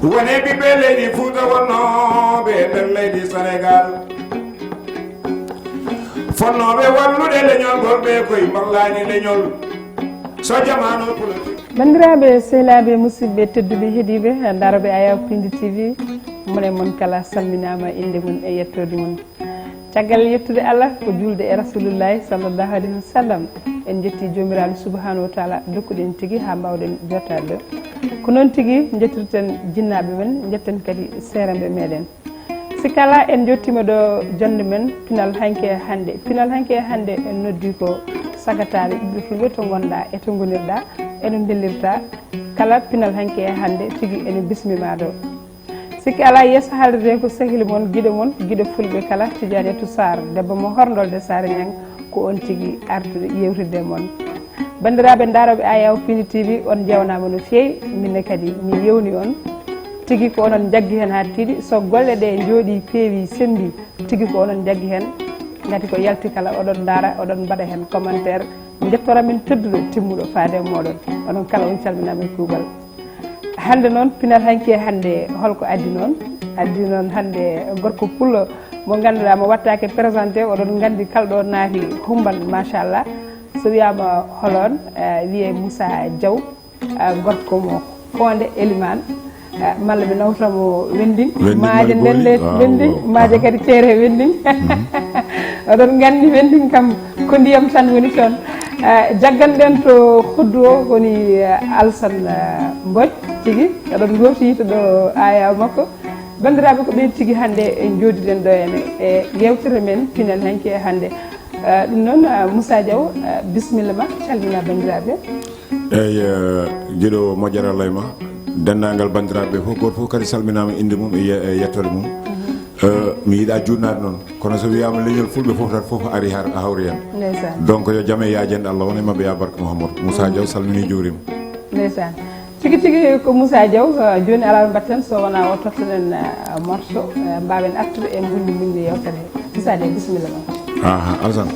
wone ɓiɓɓe leydi Fuuta wonnoɓe nder leydi Sénégal fonnoɓe wallude leñol gonɓe koye mbarlani leñol so jamanu politique. bandiraɓe sehlaɓe musidɓe tedduɓe heeɗiɓe daroɓe Ayaw Piindi TV mone moon kala salminama inde mum e yettode mum caggal yettude Allah ko julde e rasulullahi sallllahu alayhi wa sallam en jetti jomiraɗo subahanahu wa taala dokkuɗen tigui ha mbawɗen jottade ɗo ko noon tigui jettirten jinnaɓe men jetten kadi seeramɓe meɗen sikala en jottima ɗo jonde men Pinal Hannki e hande Pinal Hannki e hande en noddi ko sagataɓe ɓiɓɓe fulɓe to gonɗa e to gonirɗa eɗen bellirta kala Pinal Hannki e hande tigui ene bismima ɗo sikki ala yesso haalirde ko sehli moon guiɗo fulɓe kala Tidianiatou Sarr debbo mo horndolde Sare Niang ko on tigui artude yewtidde moon bandiraɓe daroɓe Ayaw Piindi TV on jewnama no fewi minne kadi mi yewni on tigui ko onon jaggui hen ha tiiɗi so golle ɗe jooɗi peewi sembi tigui ko onon jaggui hen gati ko yalti kala oɗon daara oɗon mbaɗa hen commentaire jettora min tedduɗo timmuɗo faade moɗon onon kala on calminama e kuuɓal hande noon Pinal Hannki hande holko addi noon hande gorko pullo mo ganduɗa mo wattake présenté oɗon gandi kalɗo naati humban machallah so wiyama holon wiye Moussa Diaw gorko mo Fondé Elimane malla mi nawtamo Wending maaje ndende Wending maaje kadi teere Wending oɗon gandi Wending kam ko ndiyam tan woni toon jagganɗen to hoddu o woni Alassane Mbodj tigui oɗon gofti ɗo Ayaw makko bandiraɓe ko ɓen tigui hande en jodiɗen ɗo ene e yewtere men Pinal Hannki e hande ɗum noon Moussa Diaw bisimilla ma calmina bandiraɓe eyyi jiiɗo moƴƴere Allah ma dendagal bandiraɓe fof goto fof kadi salminama inde mum e yettode mum mi yiiɗa jurnade noon kono so wiyama leñol fulɓe fof tan fof ari a hawri hen donc yo jaam e yajende Allah wona e mabɓe ya barka Mouhamadou Moussa Diaw salmini jurima ndeysan tigui ko Moussa Diaw joni ala mbatten so wona o tottanen morceau mbawen artude e mundi yewtere Moussa Diaw bisimilla ma Alassane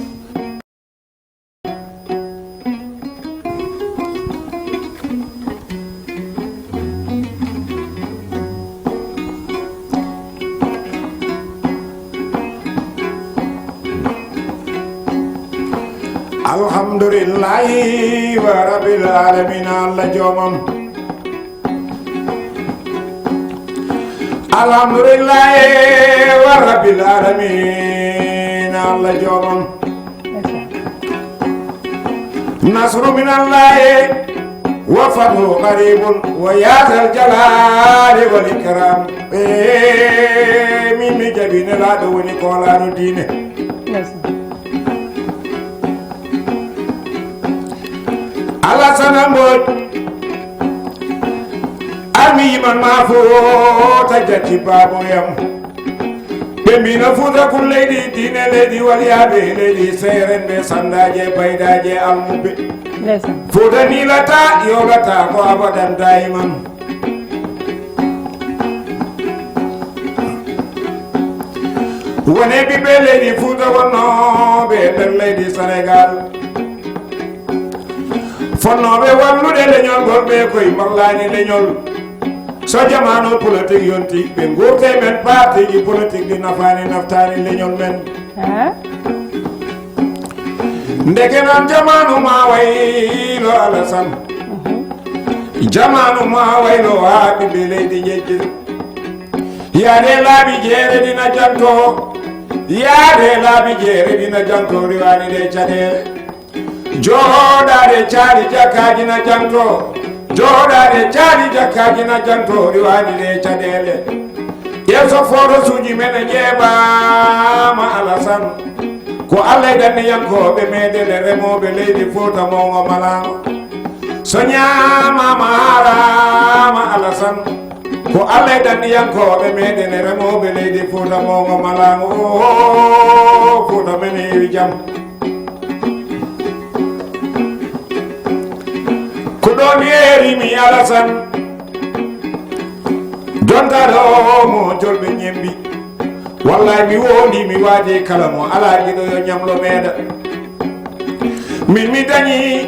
alhamdulillahi wa rabbil alamin Allah jomam alhamdulillahi wa rabbil alamin Allah jomam nasru min allahi wa fadlu qaribun wa yatal jalali wal ikram min mi jabine laɗo woni kolano dine Alassane Mbodj armi yiman ma fota jatti baboyam ɓe mbino Fuuta ko leydi diine leydi walyaɓe leydi seren ɓe sandaje baydaje almuɓe Fuuta nilata yogata ko abadan dayiman wone ɓiɓɓe leydi Fuuta wonnoɓe nder leydi Sénégal fonnoɓe wallude leñol gonɓe koye mbarlani leñol so jamanu politique yonti ɓe gurte men partiji politique ɗi nafani naftani leñol men ndeke noon jamanu ma waylo Alassane jamanu ma waylo ha ɓiɓɓe leydi jejji yaade laaɓi jeere ɗina janto yaade laaɓi jeere ɗina janto riwani ɗe caɗele joɗade caali jakkaji na janto joɗade caali jakkaji na janto riwani ɗe caɗele yesso foto suji men ƴeɓama Alassane ko Allah e danniyankoɓe meɗen e remoɓe leydi Fuuta mawgo malama so ñamama harama Alassane ko Allah e danniyankoɓe meɗen e remoɓe leydi Fuuta mawgo malama o Fuuta men heewi jaam ɗon yerimi Alassane dontaɗo mo jolɓe ñembi wallahi mi wondi mi waaji kala mo ala jiɗo yo ñamlo meeɗa min mi dañi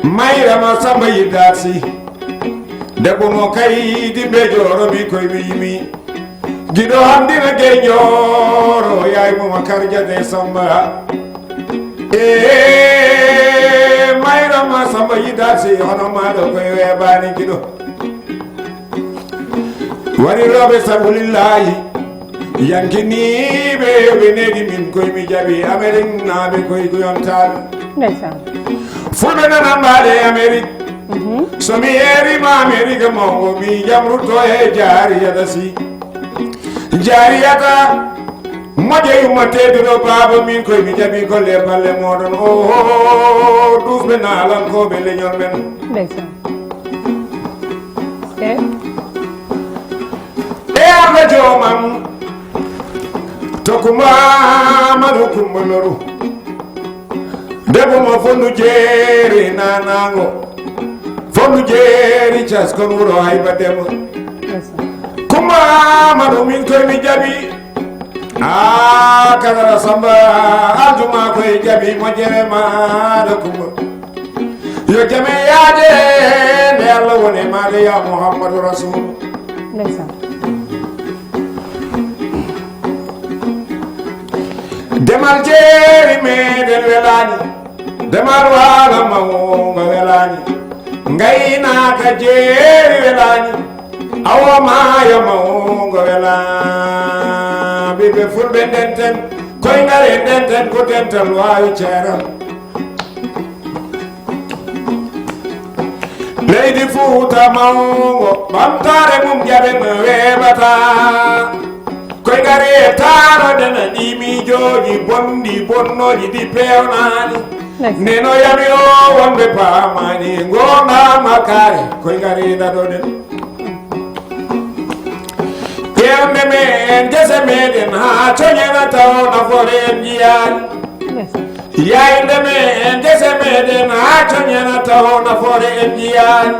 mayrama Samba Yiddat Sy debbo mo kaydi mbejoro mi koye mi yimi giɗo hamdina geñoro yaay moma karjade samba mayrama samba yidasi hono maɗo koye weɓani giɗo wari roɓe sabulillahi yankiniɓe ɓe neɗi min koye mi jaaɓi amérique naɓe koye kuyontaɓe fulɓe nana mbaɗe amérique somi yerima amérique mawgo mi jamruto e jariyata si jariyata moƴe yummateduɗo baaba min koye mi jaaɓi golle balle moɗon o dusɓe nalankoɓe leñol men e allah jomam tokumamaɗo kumboloru debbo mo fondu jeeri nanago fondu jeeri caskon wuro hayba demo kumamaɗo min koye mi jaaɓi kadara samba aljuma koye jaaɓi moƴƴere maɗo kumba yo jame yaade nde allah woni maɗo ya mouhammadou rasoul demal jeeri meɗen welani demal waala mawga welani gaynaka jeeri welani awa maayo mawga welani ɓiɓe fulɓe ndenten koye ngare ndenten ko dental wawi ceeral leydi Fuuta mawgo ɓamtare mum jaɓen weɓata koye ngari e taroɗena ɗi miijoji bonɗi bonnoji ɗi pewnani neno yami o wonɓe paamani gondama kaare koye ngari daɗoɗen ƴewde men gese meɗen ha coñena taw nafoore en jiyani yayde men gese meɗen ha coñena taw nafoore en jiyani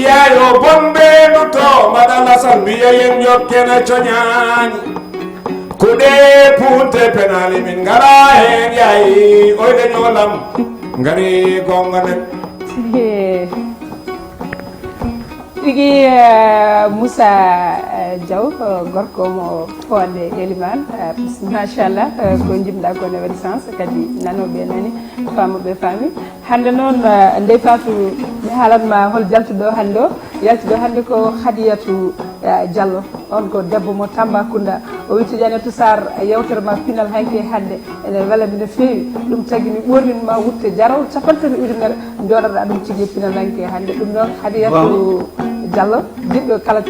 yayo bonɓe nuto mbaɗa lasal mbiya yen jokkene coñani kuɗe punte penali min ngara hen yayi oyde ñolam ngari gonga men tigi Moussa Diaw gorko mo fonde Elimane machallah ko jimɗa ko ne waɗi sens kadi nanoɓe nani famoɓe faami hande noon ndey Fatou mi haalanma hol jaltuɗo hande o yaltuɗo hande ko Hadiyatou Diallo on ko debbo mo Tambacounda o witti Janatu Sarr yewtere ma Pinal Hannki hande ene welami no fewi ɗum tagui mi ɓorninma wutte jaraw capantati ujunere joɗoɗa ɗum tigui Pinal Hannki hande ɗum noon Hadiyatou Diallo jiɗɗo kala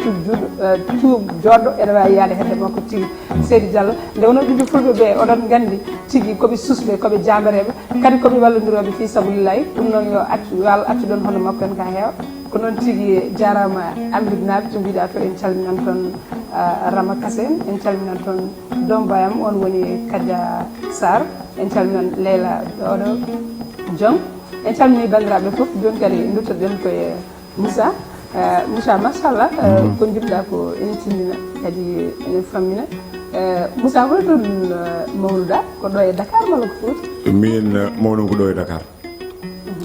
cuub joɗɗo ene wawi yaade hedde makko tigui seydi Diallo nde wono ɓiɓe fulɓe ɓe oɗon gandi tigui koɓe susɓe koɓe jambareɓe kadi koɓe wallodiroɓe fi sabulillahi ɗum noon yo accu yo Allah accu ɗon hono makko en ka heewa ko noon tigui jarama Amérique naɓe to mbiɗa to en calminan toon Rama Kassé en calminan toon Dombayam on woni Kadia Sarr en calminan Leyla oɗo Diong en calmini bandiraɓe foof joni kadi duttoɗen koye Moussa Moussa machallah ko jimɗa ko ene timmina kadi ene fammina Moussa hol toon mawnuɗa ko ɗo e Dakar walla ko Fouta min mawnu ko ɗo e Dakar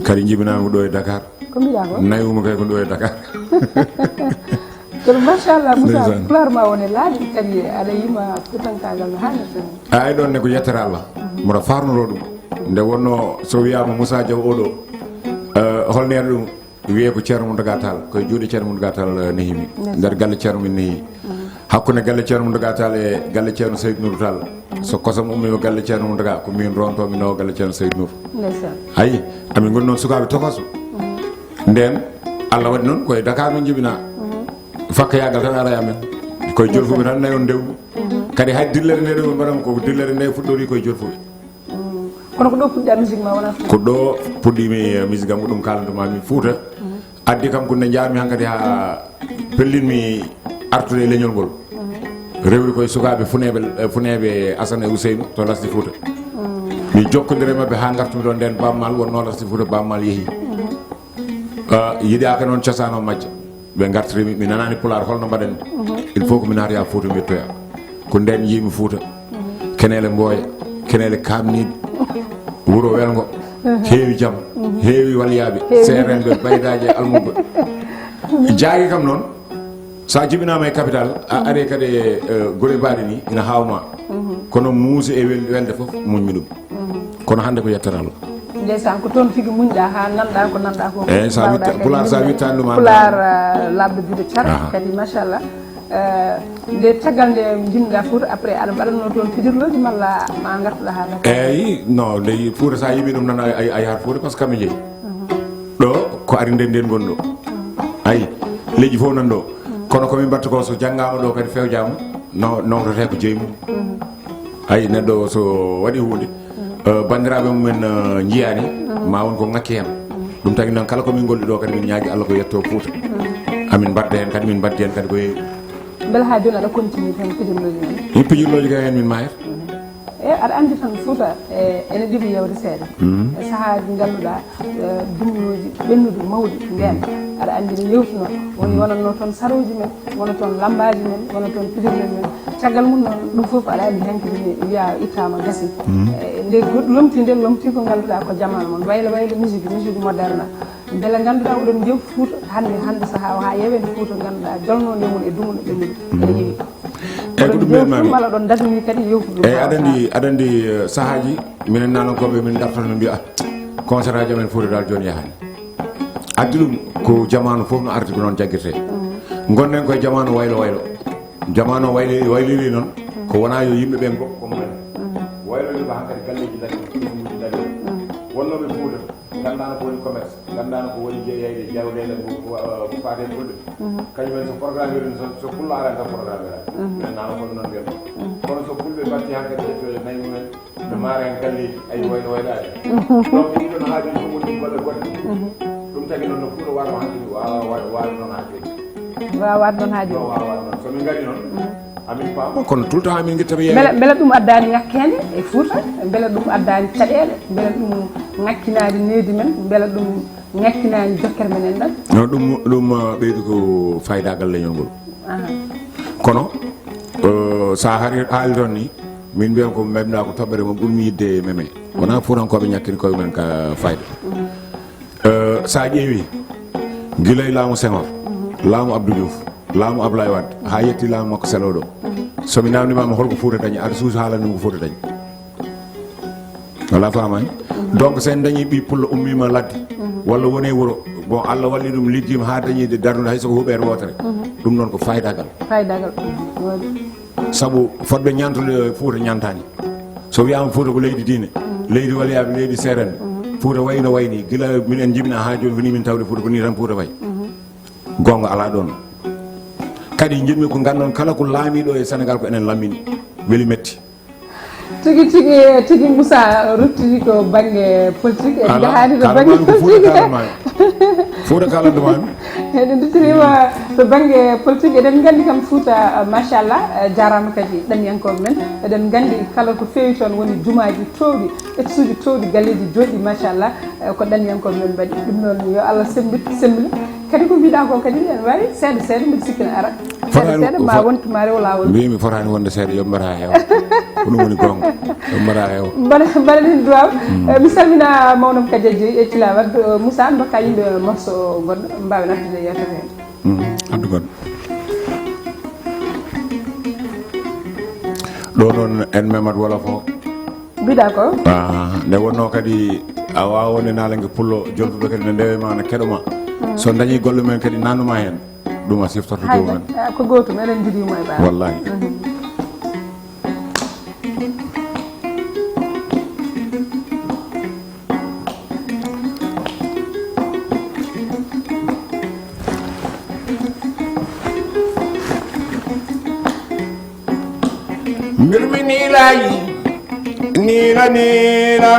kadi jibinama ko ɗo e Dakar ko mbiɗa ko nayuma kay ko ɗo e Dakar kono machallah Moussa pulaar ma woni laaɓi kadi aɗa yima futankagal no hannirta ay ɗon ne ko yettere Allah mboɗo farnoro ɗum nde wonno so wiyama Moussa Diaw oɗo holnede ɗum wiye ko ceerno Mountaga Tall koye juuɗe ceerno Mountaga Tall nehimi nder galle ceerno min nehi hakkude galle ceerno Mountaga Tall e galle ceerno Seydou Nour Tall so kosam ummima galle ceerno Mountaga ko min rontomi nawa galle ceerno Seydou Nour ayi amin goni noon sukaɓe tokoso nden Allah waɗi noon koye Dakar min jibina fakka yagal tan ara amen koye jolfuɓe tan nayon ndewɗu kadi hay dillere nde ɗo mbaɗam ko dillere nde fuɗɗori koye jolfuɓe kono ko ɗo puɗɗa musique ma wona ko ɗo puɗɗimi musique am ko ɗum kalantomami Fouta addi kam ko nde jaami hankkadi ha pellinmi artude e leñol ngol rewri koye sukaɓe funeɓe Assane e Ousseynou to lasdi Fouta mi jokkodire mabɓe ha gartumi ɗo nden bammal wonno lasdi Fouta bammal yeehi yiɗaka noon cosano majja ɓe gartirimi mi nanani pulaar holno mbaɗen il faut que mi naata ya Fouta mi yettoya ko nden yimi Fouta kenele Mboya kenele Kamniɗe wuro welgo heewi jaam heewi walyaɓe serenɓe baydaji e almuɓe jaagi kam noon sa jibinama e capital a ari kadi gole baɗe ni ina hawma kono muuse e welde fof muñmi ɗum kono hande ko yettere Allah ndeysan ko toon tigi muñɗa ha nanɗa ko nanɗa ko eyyi sa witta pulaar sa wittani ɗum pulaar labɗo juuɗe cara kadi machallah nde caggal nde jimɗa Fouta après aɗa mbaɗatno toon fijirloji malla ma gartuɗa ha eyyi non nde Fouta sa yiiɓi ɗum tan a yahat Fouta par ce que kami jeeyi ɗo ko ari nden nden gonɗo ayi leydi fof nan ɗo kono komin mbatta ko so janggama ɗo kadi fewjama nawtote ko jeeyi mum ayi neɗɗo so waɗi hunde bandiraɓe mumen jiyani ma won ko ngakki hen ɗum tagui noon kala komin golli ɗo kadi min ñaagui Allah ko yetto Fouta amin mbadda hen kadi min mbaddi hen kadi ko yeewi beele ha joni aɗa continue tan pijirloji men pijirloji ka hen min mayata aɗa andi tan Fouta ene ɗiɗi yewde seeɗa e sahaji ganduɗa dumnoji ɓennude mawɗi nden aɗa andi ne yewtuno woni wonanno toon saroji men wona toon lambaji men wona toon pijirle men caggal mum noon ɗum foof aɗa andi hankadine wiya ittama gasi nde lomti ko ganduɗa ko jamanu moon waylo musique moderne beele ganduɗa oɗon jew Fouta hande saaha ha yewede Fouta ganduɗa jolnode mum e dumuno ɓennude ene yeewi eyyi ko ɗum ɓenmami walla ɗon dadani kadi yewtude eyyi aɗa andi sahaji minen nanonkoɓe min dartoto min mbiya concert aji amen Fouta dal joni yahani addi ɗum ko jamanu foof no arti ko noon jagguirte gonnen koye jamanu waylo jamanu o wayliri noon ko wona yo yimɓeɓe goppo ko mumen wayloɓe ko hankkadi galleji dañi ɗumuji dañi wonnoɓe Fouta gandano ko woni commerce gandano ko woni jeeyayde jawɗele ko faate goɗɗo kañumen so programme iri so pullo aran tan programme ira men nano kono noon mbiyata kono so pulɓe batti hankkadi ƴettoje nayi mumen no maara hen galleji ayi waylaji donc ɗiɗo no haaji ɗum woni golle goɗɗe ɗum tagi noon no Fouta waɗo hankkadi wawi noon ha joni wawat noon ha joni wawat noon somin gari noon amin paama kono tout le temps amin guittami beele ɗum addani ngakkede e Fouta beele ɗum addani caɗele beele ɗum ngakkinani needi men beele ɗum ngakkinani jokkere men en ɗan non ɗum ɓeydi ko faydagal leñol ngol kono sa haali toon ni min mbiyan ko memɗa ko toɓɓere mo ɓurmi yidde meme wona Fuutankoɓe ñakkini koye men ka fayda sa ƴeewi guilay laamu Senghor laamu Abdou Diouf laamu Ablaye Wade ha yetti laamu makko selo ɗo somi namdimama holko Fouta dañi aɗa suusa haalanima ko Fouta dañi wala famani donc sen dañi ɓi pullo ummima ladde walla woni wuro bon Allah walli ɗum liggima ha dañide darnude hay soko huuɓere wotere ɗum noon ko faydagal saabu fodɓe ñantude Fouta ñantani so wiyama Fouta ko leydi diine leydi waliyaɓe leydi serende Fouta wayno wayni gila minen jibina ha joni ko ni min tawde Fouta ko ni tan Fouta way gonga ala ɗon kadi jiɗmi ko gandon kala ko laamiɗo e Sénégal ko enen lammini weeli metti tigi Moussa ruttiti ko banggue politique en jahani to banggue politique Fouta kalandumami eɗen duttirima to banggue politique eɗen gandi kam Fouta machallah jarama kadi ɗanyankoɓe men eɗen gandi kala ko fewi toon woni jumaji towɗi étusuji towɗi galleji joɗɗi machallah ko ɗanyankoɓe men mbaɗi ɗum noon yo Allah sembina kadi ko mbiɗa ko kadi en wawi seeɗa mbiɗa sikkina ara seeɗa ma wontuma rew lawol mbimi fotani wonde seeɗa yo mbata heewa ko ɗum woni gonga yo mbata heewa mbaɗanen duwaw mi salmina mawnom Kadiaji e Thilawat Moussa dokka yimɓe morceau goɗɗo mbawi nattude yewtere hen addu goɗɗo ɗo noon en memat wolof o mbiɗa ko nde wonno kadi a wawa wonde naalenge pullo jolfuɓe kadi ne ndewema ne keɗoma so dañi golle men kadi nannuma hen ɗum a siftorto jomumen ko gotum eɗen jiɗimo e ɓa wallahi mbirmi niilayi niila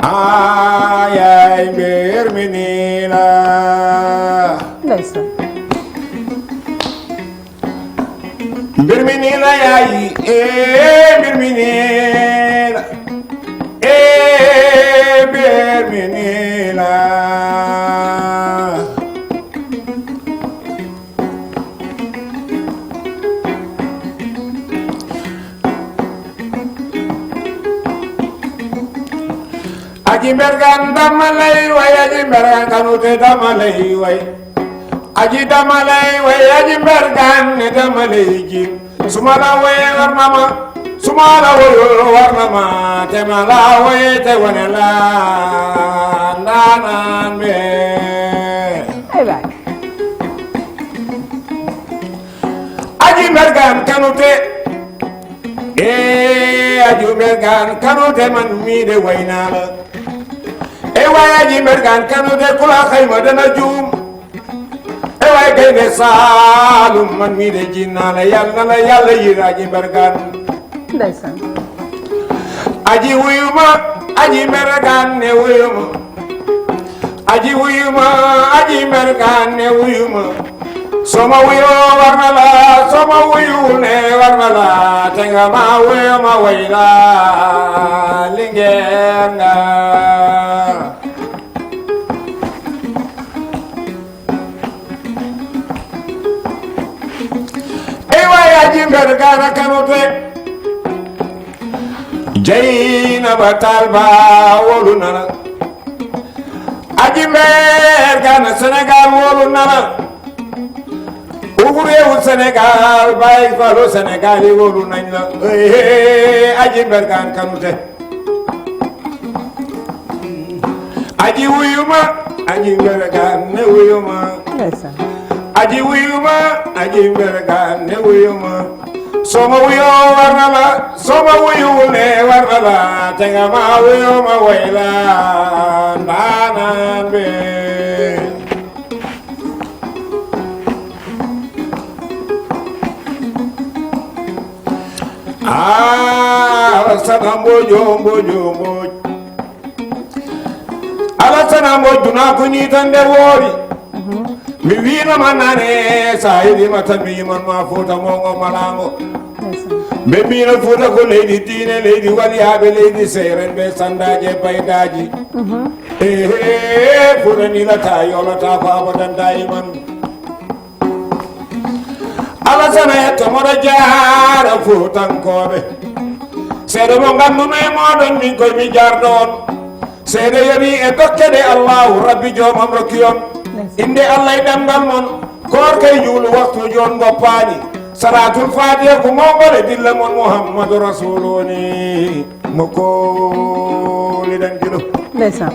ayay mbirmi niila ndeysan mbirmi niila yayi mbirmi niila mbirmi niila aji mergan damalay way aji mergan kanute damalay way aji damalay way aji mbergan ne damalay ji suma la way war na ma suma la way war na ma te ma la way te wone la ndaanaan be ay waay aji mbergan kanute aji mbergan kanute man mi de way naa la way aji mbergan kanute kula xayma dana juum way gaynde Saalum man mi de jinna la yàlla yir aji mbergan ndeysaan aji wuyuma aji mbergan ne wuyuma aji wuyuma aji mbergan ne wuyuma soma wuyo war na la soma wuyul ne war na la te nga ma wuyuma wayla lingeer nga aji mbergan kanute jayna ba talba wolu nana aji mbergan Sénégal wolu nana ugu réewu Sénégal bay falo Sénégal yi wolu nañ la aji mbergan kanute aji wuyuma aji mbergan ne wuyuma aji wuyuma aji mbergan ne wuyuma soma wuyo war na la soma wuyul ne war na la te nga ma wuyuma wayla ndaanaan be Alasana mbojo Alasana mbojo na ko ni tan de wori mi wiina manane sayidi matabi man ma fota mongo malango be mina fota ko leydi diine leydi waliyaɓe leydi seren be sandaje baydaji fota nilata yolata ko abadan dayiman Alasana yetto moɗo jaara fotankoɓe seeɗa mo ganduno e moɗon min koye mi jarɗon seeɗa yoni e dokkede allahu rabbi jomam rokkiyon inde Allah e ɗemgal mon korkay juulu waktu jon goppani salatul fatiha ko mawɓole dilla mon Muhammadu rasuluni mo koliɗan kilo ndeysaan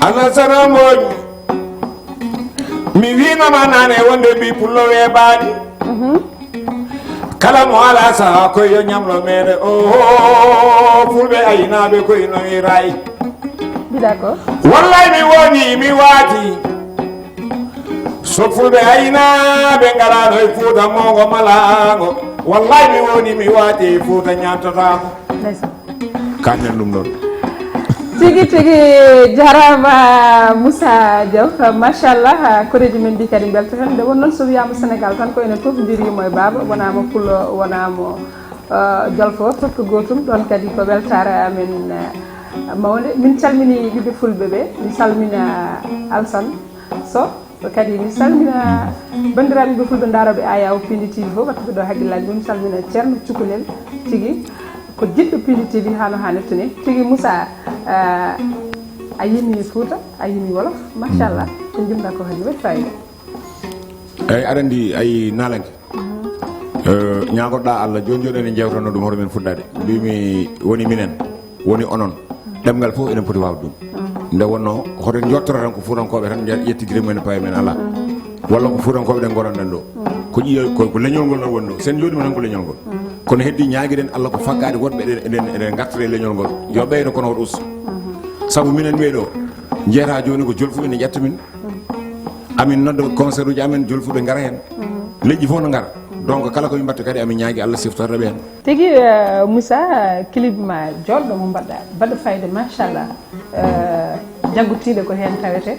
Alasana moƴu mi winama nane wonde mbi pullo weeɓani kala mo ala saha koye yo ñamlo meɗe fulɓe aynaɓe koye no wirayi d'accord wallay mi woni mi waati so fulɓe aynaɓe galano e Fuuta mongo malago wallay mi woni mi waati Fuuta ñamtotako kanen ɗum ɗon tigi jarama Moussa Diaw machallah koreji men di kadi belto hen nde won noon so wiyama Sénégal tan ko enen foof dirimo e baaba wonama pullo wonamo jolfo tokko gotum ɗon kadi ko weltare amen mawde min calmini ɓiɓɓe fulɓe ɓe mi salmina Alsane Sow kadi mi salmina bandiraɓe ɓiɓɓe fulɓe daroɓe aya o Piindi TV fof watta ɗo haqqillaji mum mi salmina ceerno cukalel tigui ko jiɗɗo Piindi TV hano hannirta ni tigi Moussa a yimi Fuuta a yimi wolof machallah ko jimɗa ko hadi waɗi fayida eyyi aɗa andi ayi nalanke ñagoɗɗa Allah joni joni enen jewtano ɗum hoto men fuɗɗade mbimi woni minen woni onon ɗemgal fof enen poti wawde ɗum nde wonno hoto jottora tan ko fuutankoɓe tan yettidire mumen paye men ala walla ko fuutankoɓe ɗen goronɗen ɗo ko ƴiyo ko leñol ngol non woni ɗo sen jodima tan ko leñol ngol kono heddi ñaaguiɗen Allah ko faggade woɗɓe eɗen gartire leñol ngol yo ɓeydo kono hoto usta saabu minen ɓeeɗo jeeta joni ko jolfuɓe ne ƴetta min amin nodda concert uji amen jolfuɓe gara hen leƴƴi fof no gara donc kala ko mbatta kadi amin ñaagui Allah siftorta ɓe hen tigui Moussa clip ma joɗɗo mo mbaɗɗa baɗɗo fayde machallah jaggutiɗo ko hen tawete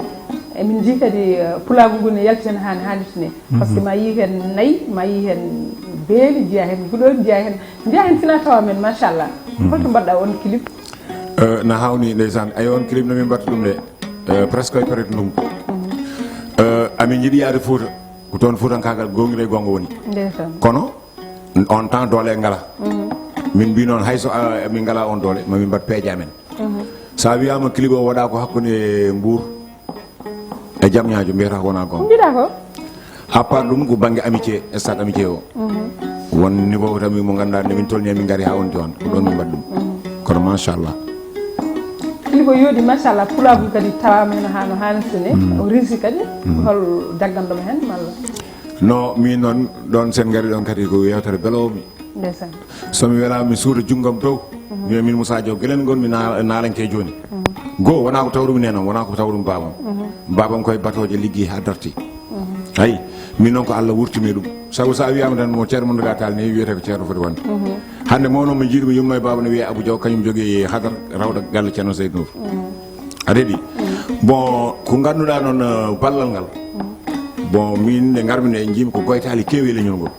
emin jii kadi pulagu ngu ne yalti hen hani haalirta ni par ce que ma yi hen nayyi ma yi hen beeli jiya hen guɗoji jiya hen fina tawa men machallah holto mbaɗɗa on clip no hawni ndeysan ay on clip nomin mbatta ɗum de presque peut être ndungu amin jiiɗi yaade Fouta ko toon fuutankagal gongire gonga woni kono on temps doole ngala min mbi noon hayso min ngala on doole mamin mbat peeje amen sa wiyama clip o waɗa ko hakkude Mbour e Diamniadio mbiyata ko wona gonga mbiɗa ko à part ɗum ko banggue amitié stade amitié o won niveau tami mo ganduɗa nde min tolni min gari ha wonti on ko ɗon min mbaɗ ɗum kono machallah clip o yooɗi machallah pulaagu kadi tawama hen hano hannirtini o réussi kadi hol jagganɗoma hen malla no min noon ɗon sen gari ɗon kadi ko yewtere belowomi ndeysan somi welama mi suuda junggam dow mi min Moussa Diaw guelen gonmi nalanke joni go wona ko tawɗum ne noon wona ko tawɗum babam koye batoje liggi ha darti ayi min noon ko Allah wurtimi ɗum sabu sa wiyama tan mo ceerno Moundaga Tall ne wiyete ko ceerno foti wonde hande mawno mo jiiɗumi yumma e baba ne wiye Abou Diaw kañum jogui hadar rawɗo galle ceerno Seydou Nour aɗeɗi bon ko ganduɗa noon ballal ngal bon min nde garmi nde jiimi ko goytali keewi e leñol ngol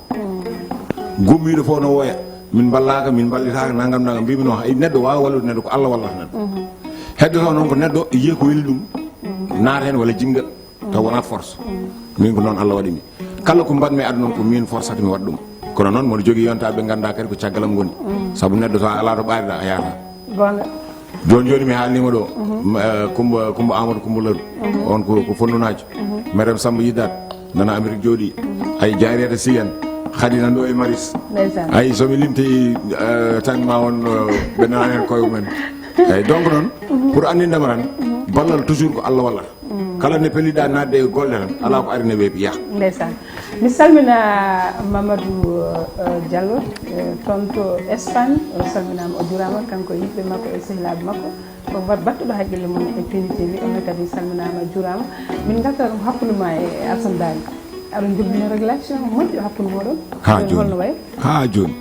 gummiɗo fof no wooya min ballaka min ballitaka nagam mbimi no neɗɗo wawa wallude neɗɗo ko Allah wallata neɗɗo heddoto noon ko neɗɗo yiiya ko weli ɗum naata hen walla jingga taw wona force min ko noon Allah waɗimi kala ko mbatmi aduna noon ko min force ati mi waɗa ɗum kono noon moɗo jogui yontaɓe ganda kadi ko caggalam goni saabu neɗɗo to ala to ɓaariɗa a yahata gonga joni mi haalnima ɗo Coumba Amadou Coumba Laru on ko fondunajo Marème Samba Yiddat nana Amérique jooɗi ay Jaariyata Siyan Khady nan ɗo e Maris ay somi limti tan ma won ɓe nana hen koye mumen eyyi donc noon pour andindema tan ballal toujours ko Allah wallata kala ne pelliɗa nadde e golle tan ala ko arine weeɓi yaha ndeysan mi salmina Mamadou Diallo toon to Espagne o salminama o jurama kanko e yimɓe makko e sehilaɓe makko ko battuɗo haqqille mum e Piindi TV onne kadi salminama jurama min garta ɗum hakkude ma e Assane Dani aɗa jobbino régulation moƴƴo hakkude moɗon holno way ha joni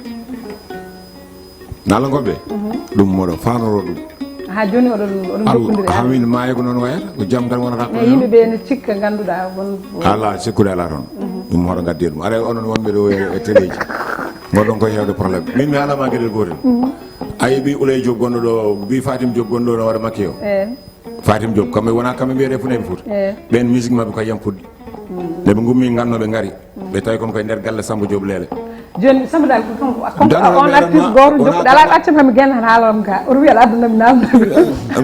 nalangoɓe ɗum moɗo fanoro ɗum ha joni oɗon jokkodiri hamin maayo ko noon wayata ko jaam tan wonata e yimɓeɓe ne cikka ganduɗa won ala sikkude ala toon ɗum hoto gaddi ɗum ara onon wonɓe ɗo e téléji goɗɗon koye hewde probléme min mi haalama gueɗel gotel ayi ɓi Ouleye Diop gonɗo ɗo ɓi Fatim Diop gonɗo ɗo no waɗa makki o Fatim Diop kamɓe wona kamɓe mbiyete funeɓe Fouta ɓen musique mabɓe koye yam puɗɗi nde ɓe gummi gannoɓe gaari ɓe tawi kono koye nder galle Samba Diop Leele joni Samba Dal kanko on artiste goto jokkuɗo ala accam hami guena tan haalaram ka oto wiya aɗa adduna mi namdami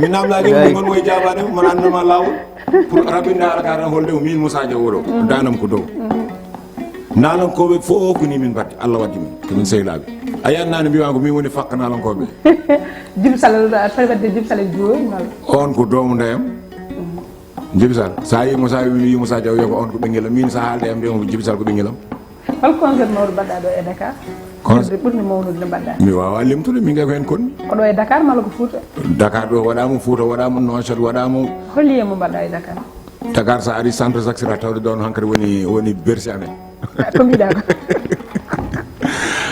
mi namdaki ɗum gon woye jabade mon anduma lawol pour rabinde ala ka tan holde o min Moussa Diaw oɗo danam ko dow nalankoɓe fof ko ni min badde Allah waddi min komin sehilaɓe a yiyatnani mbiyama ko min woni fakka nalankoɓe Djiby Sall tawi wadde Djiby Sall jooyi on ko doomu ndeyam Djiby Sall sa yi Moussa wi Moussa Diaw wiya ko on ko ɓenguelam min sa haalde am mbiyamo Djiby Sall ko ɓenguelam hol concert mawɗo mbaɗɗa ɗo e Dakar ɓurni mawnude nde mbaɗɗa mi wawa limtude min gay ko hen konni oɗo e Dakar malla ko Fouta Dakar ɗo waɗama Fouta waɗama Nouakchott waɗama holliyemo mbaɗɗa e Dakar Dakar sa ari centre Zaxira tawde ɗon hankkadi woni bersi amen ko mbiɗa ko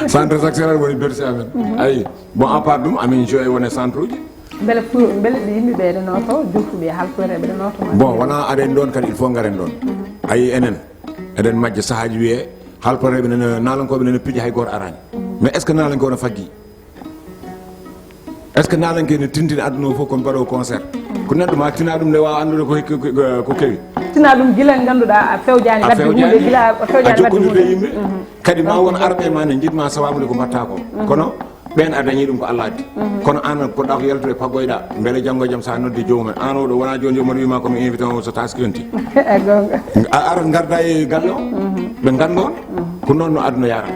centre Zaxira woni bersi amen ayi bon à part ɗum amin joye wone centre uji beele ɗo yimɓeɓe ɗe noto joftuɓe halkoreɓe ɗe noto bon wona aɗen ɗon kadi il faut garen ɗon ayi enen eɗen majja sahaji wiye halporeɓe nene nalankoɓe nene piiji hay goto arani mais est ce que nalanke ono faggi est ce que nalanke ne tintini aduna o fof kono mbaɗo concert ko neɗɗo ma tina ɗum nde wawa andude ko kewi tina ɗum guila ganduɗa a fewjani wadde hunde guila a fewjani wadde hunde yimɓe kadi ma won arɓe ma ne jiɗma sawabude ko mbatta ko kono ɓen a dañi ɗum ko Allah addi kono an poɗɗa ko yaltude paggoyɗa beele janggo e jaam sa noddi jomumen an oɗo wona joni jomon wima komi invité o so taski yonti a ara garda e galle o ɓe gandon ko noon no aduna yarata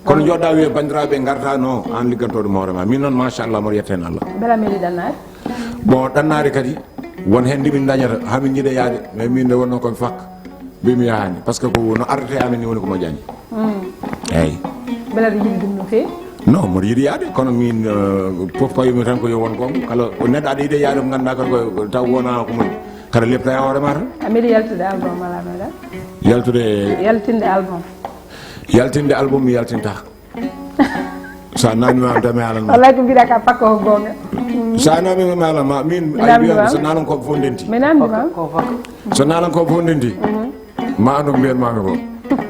kono joɗɗa wiye bandiraɓe garta no an liggantoɗo hoorema min noon machallah mboɗo yetta hen Allah beela meeɗi ɗannade bon ɗannade kadi won hen ndimin dañata hamin jiiɗe yaade mais min nde wonno komi fakka mbimi yahani par ce que ko no ardete amen ni woni ko moƴƴani eyyi beela ɗo yiɗi ɗum no fewi non mboɗo yiɗi yaade kono min foof pawimi tan ko yo won gonga kala neɗɗo aɗa yiiɗe yaade ko ganduɗa kadi ko taw wona ko moƴƴi kada lepta e hoorema tan ameɗi yaltude album ala meɗa yaltinde album mi yaltinta sa namdima dami halan ma wallahi ko mbiɗa ka pakka ko gonga sa namdima mi halan ma min ay wiyama so nalankoɓe fof ndenti mi namdima so nalankoɓe fof ndenti ma andu ko mbiyanmami ko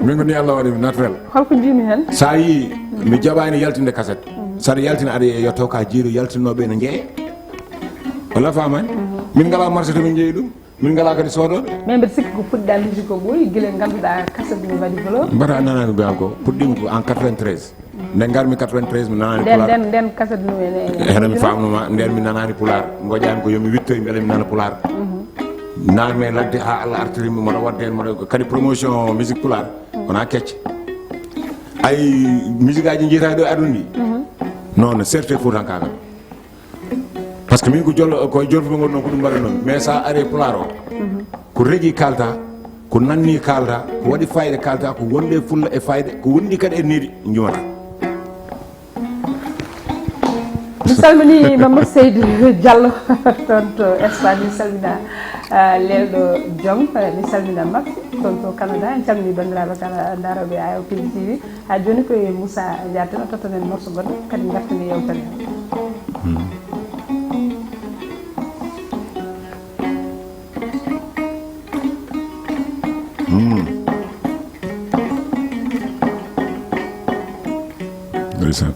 min ko ni Allah waɗimi naturel holko jimi hen sa yi mi jaɓani yaltinde cassette saɗa yaltina aɗa yetto ka jiiru yaltinnoɓe no jeeya walla famani min ngala marché to min jeeyi ɗum min ngala kadi soodode mais mbiɗa sikki ko puɗɗiɗa musique ko ɓooyi guila ganduɗa cassette no waɗi valeur mbata nanani gam ko puɗɗima ko en 93 nden garmi 93 mi nanani pulaar nden cassette no hene mi famnoma nden mi nanani pulaar goƴani ko yomi wittoy beele mi nana pulaar nan me ladde ha Allah artirimi moɗo wadde hen moɗo kadi promotion musique pulaar wona kecce ay musique aji jiitaɗo e aduna ndi non certes fuutankagal par ce que min ko jollo koye jolfuɓe gonɗon ko ɗum mbaɗannomi mais sa ari pulaar o ko regui kalta ko nanni kalta ko waɗi fayida kalta ko wonde fulla e fayida ko wondi kadi e needi jumata mi salmini Mamadou Seydou Diallo toon to Espagne mi salmina lelɗo joom mi salmina Max toon to Canada en calmini bandiraɓe kala daroɓe ayo Piindi TV ha joni koye Moussa Diatena tottanen morso goɗɗo kadi gartani yewtere ndeysaan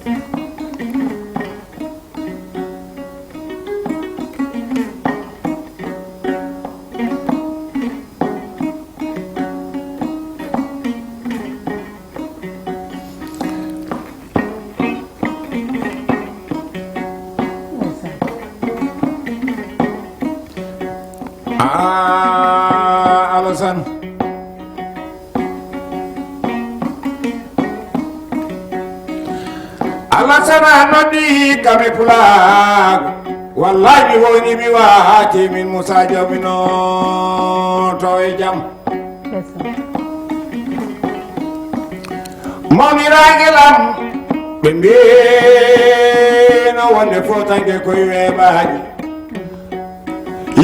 Alassane Alassane noddi kame pulaar wallahi mi woni mi waati min Moussa Diaw mi no to e jam mawnirangelam ɓe mbino wonde fotange koye weeɓaji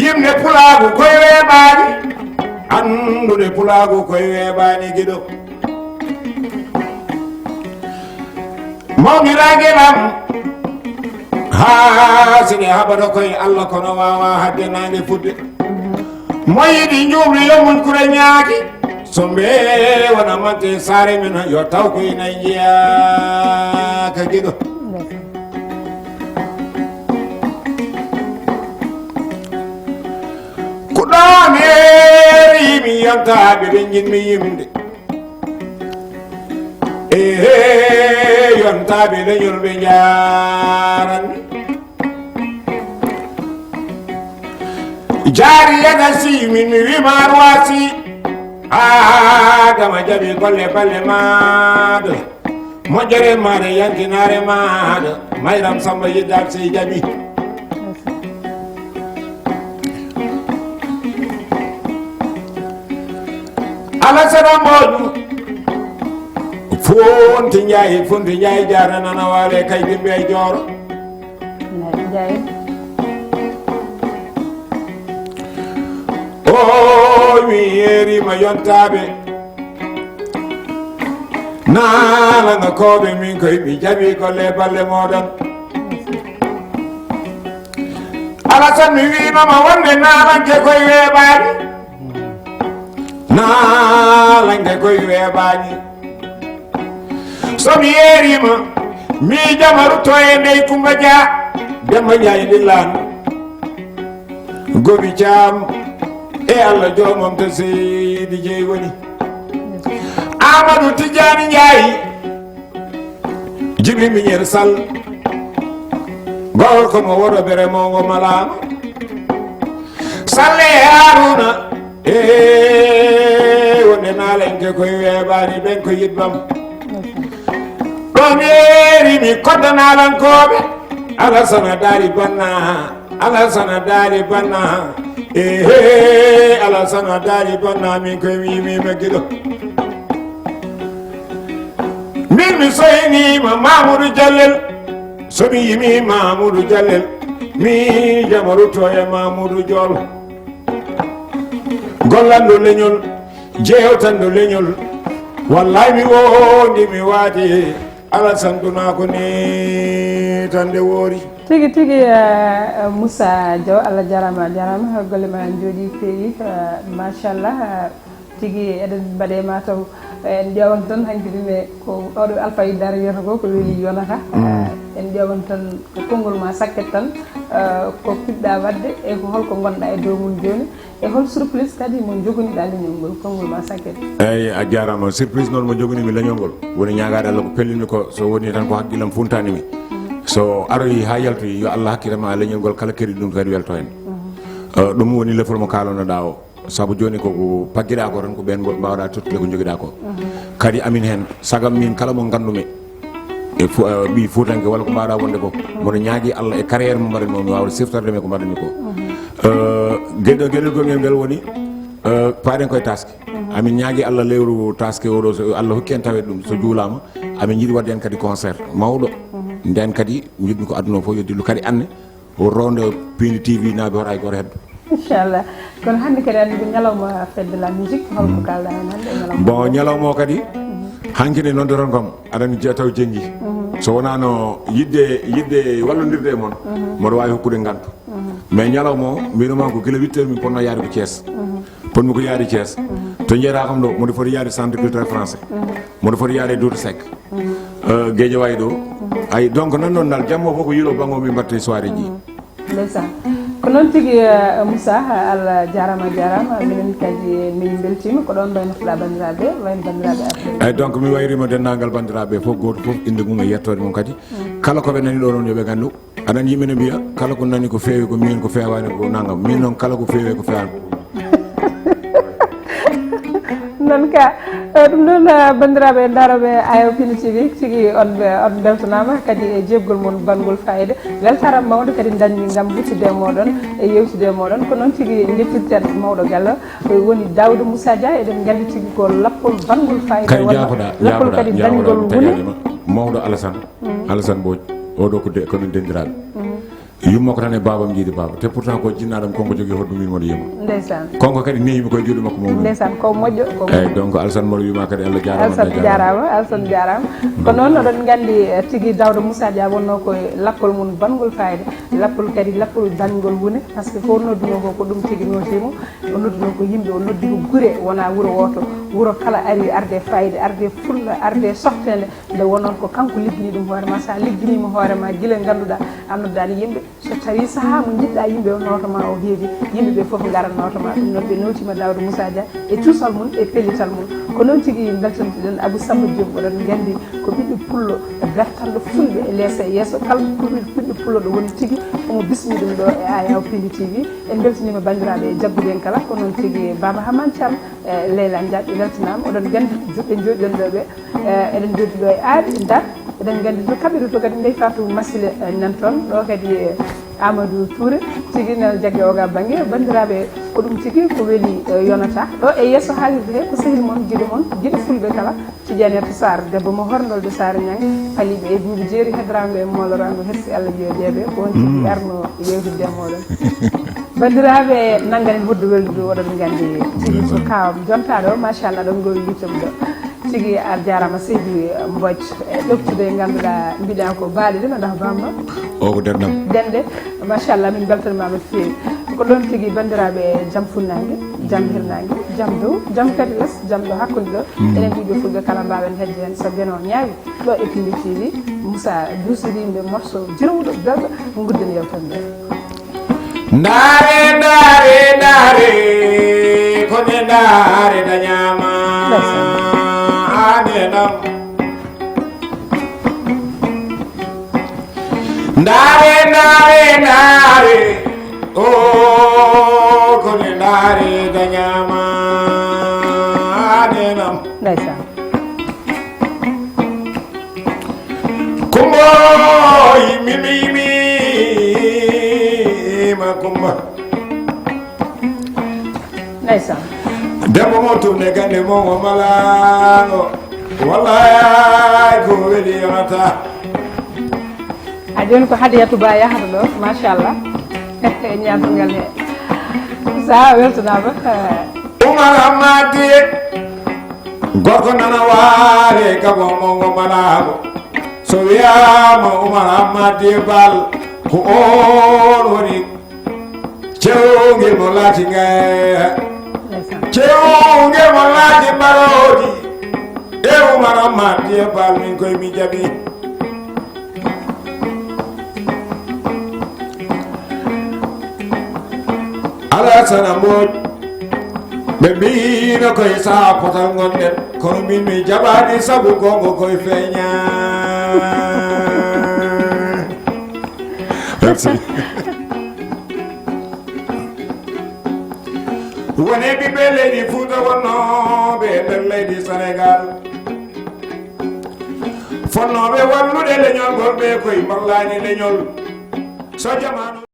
yimde pulaagu koye weeɓaani anndude pulaagu koye weeɓaani giɗo mawnirangelam haa sine haɓata koye Allah kono wawa hadde nande fudde mo yiɗi njuumri yomun kure ñaaki so mbee wona mante saare men yo taw koye nayi jeeyaka giɗo ɗoneeri mi yontaɓe ɓe jinmi yimde yontaɓe leñol ɓe jaranmi jaari yaga si min mi wimar wasi adama jaɓi golle balle maɗa moƴƴere maɗa yankinare maɗa mayram samba yiddal sey jaɓi Alassane Mbodj fonti Ndiaye jarna nana wale kay dimbe e Joro o mi yeri ma yontabe nala nga koɓe min koy mi jaɓi golle balle moɗon Alassane mi winoma wonde nalanke koye weeɓani naalange koye weeɓaani somi yeerima mi jamaru to e ndey Kumba Dia Demba Ndiaye ndillaan gomi caam e Allah joomom to seydi jeey woni Amadou Tidiane Ndiaye Djibi Miñer Sall gorko mo woɗo bere mongo malama Salle Haruna wonde naalenke koye weeɓaani ɓen ko yiɗbam ɗon yeeri mi kodda naalankoɓe Alassane daari banna Alassane daari banna Alassane daari banna min koye mi yimima giɗo min mi soynima Mamoudou Diallel somi yimi Mamoudou Diallel mi jamaruto e Mamoudou Diol gollando leñol jewtando leñol wallahi mi wondi mi waadi Alassane duna ko ni tande woori tigi Moussa Diaw Allah jarama golle ma jooɗi feewi machallah tigi eɗen mbaɗe ma taw en ƴewan tan hankkadi ne ko oɗo alfayi dar wiyata ko weeli yonata en ƴewan tan ko konngol ma sakket tan ko puɗɗa wadde e ko holko gonɗa e dow mum joni e hol surprise kadi mo jogoniɗa leñol ngol konngol ma sakket. eyyi a jarama surprise noon mo jogonimi leñol ngol woni ñagade Allah ko pellimi ko so woni tan ko haqqillam funtanimi so aroyi ha yaltoyi yo Allah hakkitama leñol ngol kala keɗi ɗum kadi welto hen ɗum woni lefol mo kalanoɗa o saabu joni koko pagguiɗa ko tan ko ɓen mbawɗa tottude ko joguiɗa ko kadi amin hen sagam min kala mo gandumi e ɓi fuutanke walla ko mbawɗa wonde ko mono ñaagui Allah e carriére mo mbaɗanmi mi wawde siftordeme ko mbaɗanmi ko gueɗel gonguel ngel woni paaɗen koye taske amin ñaagui Allah lewru taske oɗo so Allah hokki en tawe ɗum so juulama amin jiiɗi wadde en kadi concert mawɗo nden kadi jiɗmi ko aduna o foof yo dillu kadi anne o ronde Piindi TV naaɓe hoɗa goto heddo inchallah kono hannde kadi andi ko ñalawma fête de la musique holko kalɗa hen hannde e ñalawma bon ñalawma o kadi hankkine noon doron kam aɗani taw jenggi so wonano yidde wallodirde e moon mboɗo wawi hokkude gantu mais ñalawma o mbinoma ko guila 8 heures min ponno yaade ko Thiès ponmi ko yaade Thiès to jeeyata kam ɗo mboɗo foti yaade centre culturel français mboɗo foti yaade Doudou Seck Guédiawaye ɗo ay donc nan noon dal jammo fof ko yiro bango min mbatte soirée ji ndeysan ko noon tigui Moussa Allah jarama minen kadi min beltima ko ɗon ɗo nofɗa bandiraɓe wayno bandiraɓe eyyi donc mi wayrima dennagal bandiraɓe fof goto fof inde mum e yettode mum kadi kala koɓe nani ɗo noon yooɓe gandu aɗani yimɓe ne mbiya kala ko nani ko feewi ko min ko fewani ko naggam min noon kala ko feewi ko fewani non ka ɗum ɗon bandiraɓe daroɓe ayo Piindi TV tigi on beltanama kadi e jebgol mon bangol fayida weltaram mawɗo kadi dañmi gam wuttude moɗon e yewtude moɗon ko noon tigui jeffirten mawɗo gallo woni Daouda Moussa Dia eɗen gandi tigui ko lappol bangol fayida walla lappol kadi dañgol woni mawɗo Alassane Mbodj oɗo ko ɗum dendiraɓe yumma ko tan e babam jiidi baba te pourtant ko jinnaɗam konko jogui hoɗum min moɗo yima ndeysan konko kadi neyimi koye juuɗe makko mawɗum ndeysan ko moƴƴo eyyi donc Alassane moɗo wima kadi Allah jarama Alassane jarama ko noon oɗon gandi tigui Daouda Moussa Dia wonno koye lappol mum bangol fayida lappol kadi lappol dañgol woni par ce que ko nodduno ko ɗum tigui notimo o nodduno ko yimɓe o noddi ko guure wona wuuro woto wuuro kala ari arde fayida arde fulla arde softede nde wonon ko kanko liggini ɗum hoorema sa ligginima hoorema guila ganduɗa annodani yimɓe so tawi saaha mo jiɗɗa yimɓe o notoma o heewi yimɓeɓe foof gara notoma ɗum noon ɓe notima Daouda Moussa Dia e cuusal mum e pellital mum ko noon tigui beltantuɗen Abou Samba Diop oɗon gandi ko ɓiɗɗo pullo bertanɗo fulɓe e leesa e yesso kala ɓiɗɗo pullo ɗo woni tigui omo bismi ɗum ɗo e ayaw Piindi TV en beltanima bandiraɓe e jaggude en kala ko noon tigui Baba Hamane Thiam Leyla Ndiaye ɓe beltanama oɗon gandi juɓɓe jooɗiɗon ɗo ɓe eɗen jooɗi ɗo e aaɗi Dar eɗen gandi to kaɓiri to kadi ndey Fatou Massile nan toon ɗo kadi Amadou Touré tigui nene jaggue oga banggue bandiraɓe ko ɗum tigui ko weeli yonata ɗo e yesso haalirde he ko sehil moon guiɗo fulɓe kala Tidianete Sarr debbo mo horndolde Sarr Niang paliɓe e duuɓi jeeri heddrango e molorango hersi Allah jiyo jeeɓe ko on tigui arno yewtidde moɗon bandiraɓe nanganen hoddo weldude oɗon gandi tigui ko kawam jontaɗo machallah ɗon gowi yittom ɗo tigui a jarama Seydou Mbodj e ɗoftude ganduɗa mbiɗa ko baaɗe ɗe mbaɗa bamma o ko derdam dende machallah min beltanimama no fewi ko ɗon tigui bandiraɓe jaam funnague jaam hirnague jaam dow jaam kadi less jaam ɗo hakkude ɗo enen ɗiɗo fulɓe kala mbawen hedde hen so beno ñaawi ɗo e Piindi TV Moussa dusirinde morceau jirawɗo belɗo mo gudden yewtan nde ndaare ko ne ndaare dañama anenam ndaare o ko ne ndaare dañama anenam ndeysan kumbo yimimi ma kumba ndeysan debbo mo tumne gande mo o malago wallahi ko weeli yonata a joni ko Hadiyatu Ba yahata ɗo machallah e ñatongal he sa weltanama Umar Amadi gorko nana waare gabo mongo malago so wiyama Umar Amadi Bal ko on woni cewgel mo laati ngaye cewgel mo laati mbarodi e Umar Amadi Bal min koye mi jaɓi Alasana Mbodj ɓe mbino koye saha potal gonɗen kono min mi jaɓaɗi sabu gongo koye feeña. Merci. woni ɓiɓɓe leydi Fouta wonnoɓe nder leydi Sénégal fonnoɓe wallude leñol gonɓe koye mallani leñol so jamanu